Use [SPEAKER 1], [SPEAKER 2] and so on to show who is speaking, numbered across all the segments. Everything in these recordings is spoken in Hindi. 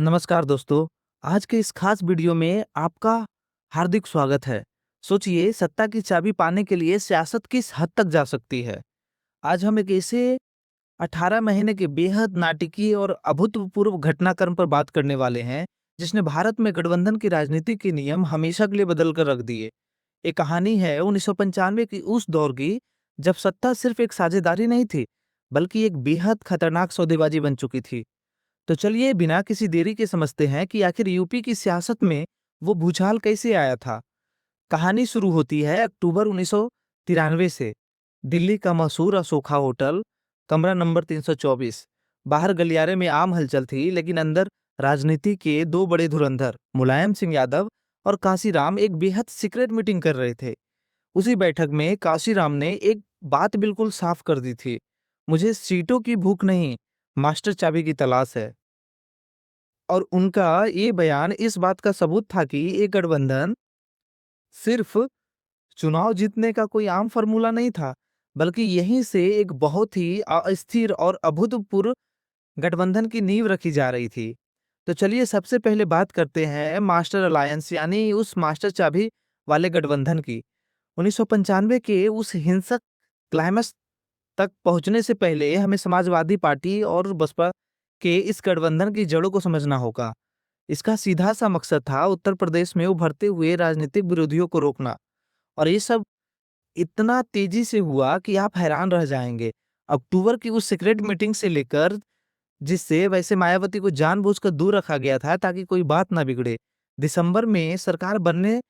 [SPEAKER 1] नमस्कार दोस्तों। आज के इस खास वीडियो में आपका हार्दिक स्वागत है। सोचिए, सत्ता की चाबी पाने के लिए सियासत किस हद तक जा सकती है। आज हम एक ऐसे 18 महीने के बेहद नाटकीय और अभूतपूर्व घटनाक्रम पर बात करने वाले हैं, जिसने भारत में गठबंधन की राजनीति के नियम हमेशा के लिए बदल कर रख दिए। ये कहानी है 1995 की उस दौर की, जब सत्ता सिर्फ एक साझेदारी नहीं थी, बल्कि एक बेहद खतरनाक सौदेबाजी बन चुकी थी। तो चलिए बिना किसी देरी के समझते हैं कि आखिर यूपी की सियासत में वो भूचाल कैसे आया था। कहानी शुरू होती है अक्टूबर 1993 से। दिल्ली का मशहूर अशोका होटल, कमरा नंबर 324। बाहर गलियारे में आम हलचल थी, लेकिन अंदर राजनीति के दो बड़े धुरंधर मुलायम सिंह यादव और काशीराम एक बेहद सीक्रेट मीटिंग कर रहे थे। उसी बैठक में काशीराम ने एक बात बिल्कुल साफ कर दी थी, मुझे सीटों की भूख नहीं, मास्टर चाबी की तलाश है। और उनका ये बयान इस बात का सबूत था कि ये गठबंधन सिर्फ चुनाव जीतने का कोई आम फॉर्मूला नहीं था, बल्कि यहीं से एक बहुत ही अस्थिर और अभूतपूर्व गठबंधन की नींव रखी जा रही थी। तो चलिए सबसे पहले बात करते हैं मास्टर अलायंस, यानी उस मास्टर चाबी वाले गठबंधन की। 1995 के उस हिंसक क्लाइमेक्स तक पहुंचने से पहले हमें समाजवादी पार्टी और बसपा के इस गठबंधन की जड़ों को समझना होगा। इसका सीधा सा मकसद था उत्तर प्रदेश में उभरते हुए राजनीतिक विरोधियों को रोकना। और ये सब इतना तेजी से हुआ कि आप हैरान रह जाएंगे। अक्टूबर की उस सीक्रेट मीटिंग से लेकर, जिससे वैसे मायावती को जानबूझकर दूर रखा गया था ताकि कोई बात ना बिगड़े, दिसंबर में सरकार बनने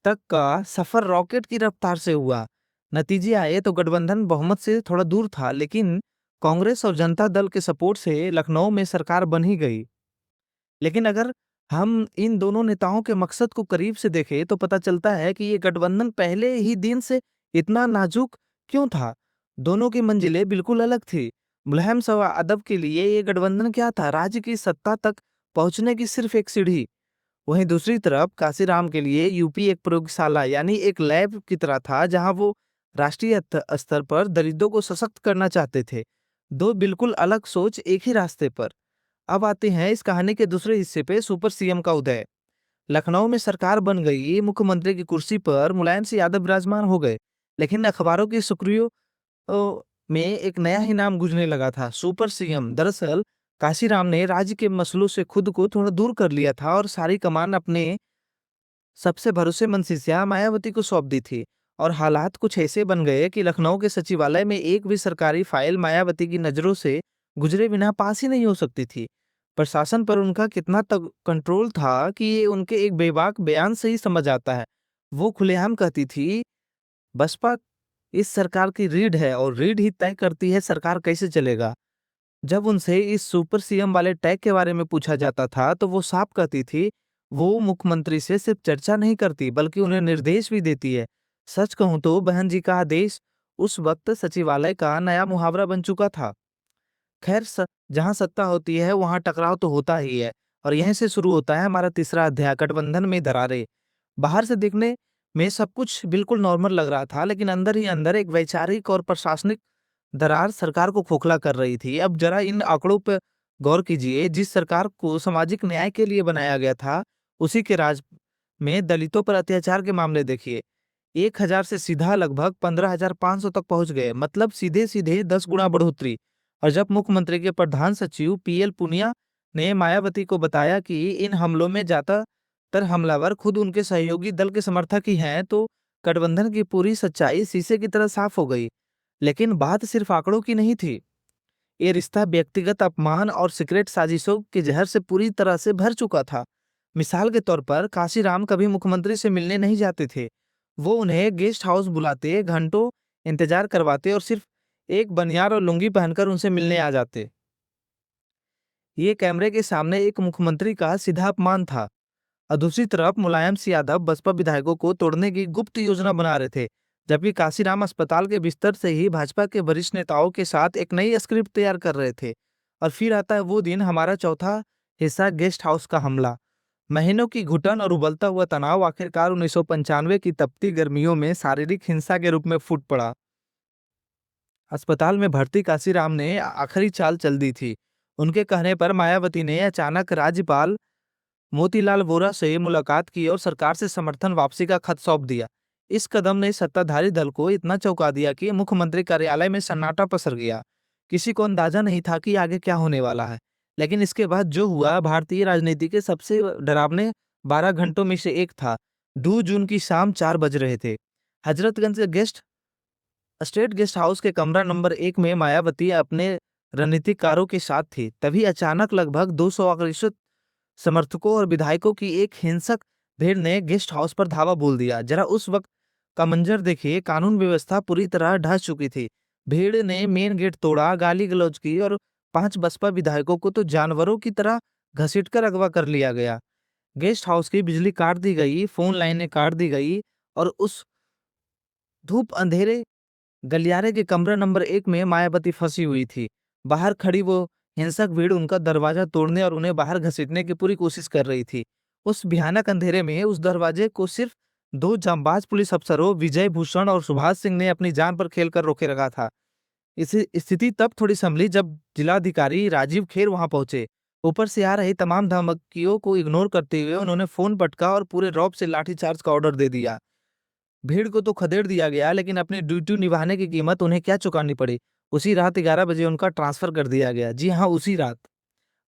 [SPEAKER 1] तक का सफर रॉकेट की रफ्तार से हुआ। नतीजे आए तो गठबंधन बहुमत से थोड़ा दूर था, लेकिन कांग्रेस और जनता दल के सपोर्ट से लखनऊ में सरकार बन ही गई। लेकिन अगर हम इन दोनों नेताओं के मकसद को करीब से देखें तो पता चलता है कि ये गठबंधन पहले ही दिन से इतना नाजुक क्यों था। दोनों की मंजिलें बिल्कुल अलग थी। मुलायम शव यादव के लिए ये गठबंधन क्या था? राज्य की सत्ता तक पहुंचने की सिर्फ एक सीढ़ी। वहीं दूसरी तरफ काशीराम के लिए यूपी एक प्रयोगशाला, यानी एक लैब की तरह था, जहां वो राष्ट्रीय स्तर पर दलितों को सशक्त करना चाहते थे। दो बिल्कुल अलग सोच एक ही रास्ते पर। अब आते हैं इस कहानी के दूसरे हिस्से पे, सुपर सीएम का उदय। लखनऊ में सरकार बन गई, मुख्यमंत्री की कुर्सी पर मुलायम सिंह यादव विराजमान हो गए। लेकिन अखबारों की सुर्खियों में एक नया ही नाम गूंजने लगा था, सुपर सीएम। दरअसल काशीराम ने राज्य के मसलों से खुद को थोड़ा दूर कर लिया था और सारी कमान अपने सबसे भरोसेमंद शिष्या मायावती को सौंप दी थी। और हालात कुछ ऐसे बन गए कि लखनऊ के सचिवालय में एक भी सरकारी फाइल मायावती की नजरों से गुजरे बिना पास ही नहीं हो सकती थी। प्रशासन पर उनका कितना तक कंट्रोल था कि ये उनके एक बेबाक बयान से ही समझ आता है। वो खुलेआम कहती थी, बसपा इस सरकार की रीढ़ है और रीढ़ ही तय करती है सरकार कैसे चलेगा। जब उनसे इस सुपर सीएम वाले टैग के बारे में पूछा जाता था तो वो साफ कहती थी, वो मुख्यमंत्री से सिर्फ चर्चा नहीं करती बल्कि उन्हें निर्देश भी देती है। सच कहूं तो बहन जी का आदेश उस वक्त सचिवालय का नया मुहावरा बन चुका था। खैर, जहां सत्ता होती है वहां टकराव तो होता ही है। और यहीं से शुरू होता है हमारा तीसरा अध्याय, गठबंधन में दरारें। बाहर से देखने में सब कुछ बिल्कुल नॉर्मल लग रहा था, लेकिन अंदर ही अंदर एक वैचारिक और प्रशासनिक दरार सरकार को खोखला कर रही थी। अब जरा इन आंकड़ों पर गौर कीजिए। जिस सरकार को सामाजिक न्याय के लिए बनाया गया था, उसी के राज में दलितों पर अत्याचार के मामले देखिए। 1000 से सीधा लगभग 15,500 तक पहुंच गए, मतलब सीधे सीधे 10 गुना बढ़ोतरी। और जब मुख्यमंत्री के प्रधान सचिव पीएल पुनिया ने मायावती को बताया कि इन हमलों में ज्यादातर हमलावर खुद उनके सहयोगी दल के समर्थक ही हैं, तो गठबंधन की पूरी सच्चाई शीशे की तरह साफ हो गई। लेकिन बात सिर्फ आंकड़ों की नहीं थी। ये रिश्ता व्यक्तिगत अपमान और सीक्रेट साजिशों के जहर से पूरी तरह से भर चुका था। मिसाल के तौर पर काशीराम कभी मुख्यमंत्री से मिलने नहीं जाते थे। वो उन्हें गेस्ट हाउस बुलाते, घंटों इंतजार करवाते और सिर्फ एक बनियान और लुंगी पहनकर उनसे मिलने आ जाते। ये कैमरे के सामने एक मुख्यमंत्री का सीधा अपमान था। और दूसरी तरफ मुलायम सिंह यादव बसपा विधायकों को तोड़ने की गुप्त योजना बना रहे थे, जबकि काशीराम अस्पताल के बिस्तर से ही भाजपा के वरिष्ठ नेताओं के साथ एक नई स्क्रिप्ट तैयार कर रहे थे। और फिर आता है वो दिन, हमारा चौथा हिस्सा, गेस्ट हाउस का हमला। महीनों की घुटन और उबलता हुआ तनाव आखिरकार 1995 की तपती गर्मियों में शारीरिक हिंसा के रूप में फूट पड़ा। अस्पताल में भर्ती काशीराम ने आखिरी चाल चल दी थी। उनके कहने पर मायावती ने अचानक राज्यपाल मोतीलाल वोरा से मुलाकात की और सरकार से समर्थन वापसी का खत सौंप दिया। इस कदम ने सत्ताधारी दल को इतना चौंका दिया कि मुख्यमंत्री कार्यालय में सन्नाटा पसर गया। किसी को अंदाजा नहीं था कि आगे क्या होने वाला है। लेकिन इसके बाद जो हुआ भारतीय राजनीति के सबसे डरावने 12 घंटों में से एक था। 2 जून की शाम 4 बज रहे थे। हजरतगंज स्टेट गेस्ट हाउस के कमरा नंबर 1 में मायावती अपने रणनीतिकारों के साथ थी। तभी अचानक लगभग 200 आक्रोशित समर्थकों और विधायकों की एक हिंसक भीड़ ने गेस्ट हाउस पर धावा बोल दिया। जरा उस वक्त का मंजर देखिए। कानून व्यवस्था पूरी तरह ढह चुकी थी। भीड़ ने मेन गेट तोड़ा, गाली गलौज की और 5 बसपा विधायकों को तो जानवरों की तरह घसीटकर अगवा कर लिया गया। गेस्ट हाउस की बिजली काट दी गई, फोन लाइनें काट दी गई और उस धूप अंधेरे गलियारे के कमरा नंबर 1 में मायावती फंसी हुई थी। बाहर खड़ी वो हिंसक भीड़ उनका दरवाजा तोड़ने और उन्हें बाहर घसीटने की पूरी कोशिश कर रही थी। उस भयानक अंधेरे में उस दरवाजे को सिर्फ 2 जांबाज पुलिस अफसरों विजय भूषण और सुभाष सिंह ने अपनी जान पर खेलकर रोके रखा था। इस स्थिति तब थोड़ी संभली जब जिलाधिकारी राजीव खेर वहां पहुंचे। ऊपर से आ रही तमाम धमकियों को इग्नोर करते हुए उन्होंने फोन पटका और पूरे रौब से लाठीचार्ज का ऑर्डर दे दिया। भीड़ को तो खदेड़ दिया गया, लेकिन अपनी ड्यूटी निभाने की कीमत उन्हें क्या चुकानी पड़ी। उसी रात 11 बजे उनका ट्रांसफर कर दिया गया। जी हाँ, उसी रात।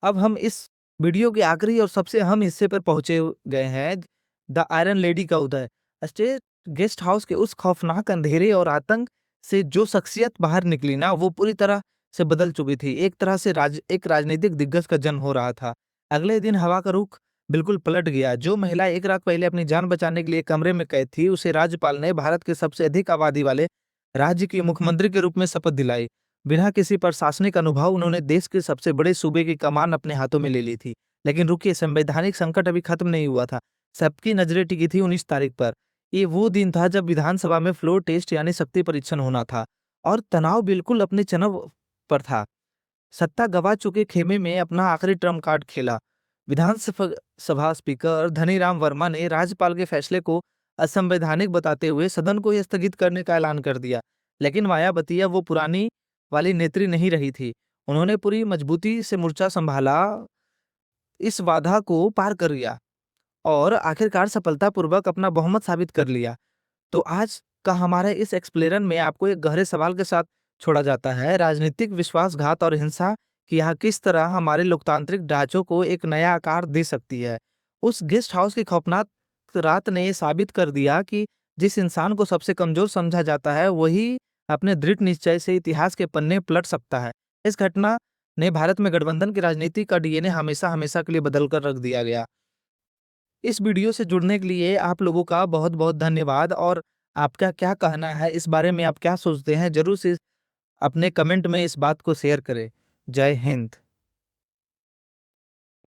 [SPEAKER 1] अब हम इस वीडियो के आखिरी और सबसे अहम हिस्से पर पहुंचे गए हैं, द आयरन लेडी का उदय। स्टेट गेस्ट हाउस के उस खौफनाक अंधेरे और आतंक से जो शख्सियत बाहर निकली ना, वो पूरी तरह से बदल चुकी थी। एक तरह से एक राजनीतिक दिग्गज का जन्म हो रहा था। अगले दिन हवा का रुख बिल्कुल पलट गया। जो महिला 1 रात पहले अपनी जान बचाने के लिए कमरे में कैद थी, उसे राज्यपाल ने भारत के सबसे अधिक आबादी वाले राज्य के मुख्यमंत्री के रूप में शपथ दिलाई। बिना किसी प्रशासनिक अनुभव उन्होंने देश के सबसे बड़े सूबे की कमान अपने हाथों में ले ली थी। लेकिन रुकिए, संवैधानिक संकट अभी खत्म नहीं हुआ था। सबकी नजरें टिकी थी 19 तारीख पर। ये वो दिन था जब विधानसभा में फ्लोर टेस्ट यानी शक्ति परीक्षण होना था और तनाव बिल्कुल अपने चरम पर था। सत्ता गवा चुके खेमे में अपना आखिरी ट्रम्प कार्ड खेला। विधानसभा स्पीकर धनीराम वर्मा ने राज्यपाल के फैसले को असंवैधानिक बताते हुए सदन को स्थगित करने का ऐलान कर दिया। लेकिन मायावती अब वो पुरानी वाली नेत्री नहीं रही थी। उन्होंने पूरी मजबूती से मोर्चा संभाला, इस बाधा को पार कर लिया और आखिरकार सफलतापूर्वक अपना बहुमत साबित कर लिया। तो आज का हमारे इस एक्सप्लेनर में आपको एक गहरे सवाल के साथ छोड़ा जाता है। राजनीतिक विश्वासघात और हिंसा कि यह किस तरह हमारे लोकतांत्रिक ढांचों को एक नया आकार दे सकती है। उस गेस्ट हाउस की खौफनाक रात ने साबित कर दिया कि जिस इंसान को सबसे कमजोर समझा जाता है, वही अपने दृढ़ निश्चय से इतिहास के पन्ने पलट सकता है। इस घटना ने भारत में गठबंधन की राजनीति का डीएनए हमेशा हमेशा के लिए बदल कर रख दिया गया। इस वीडियो से जुड़ने के लिए आप लोगों का बहुत बहुत धन्यवाद। और आपका क्या कहना है, इस बारे में आप क्या सोचते हैं, जरूर से अपने कमेंट में इस बात को शेयर करें। जय हिंद।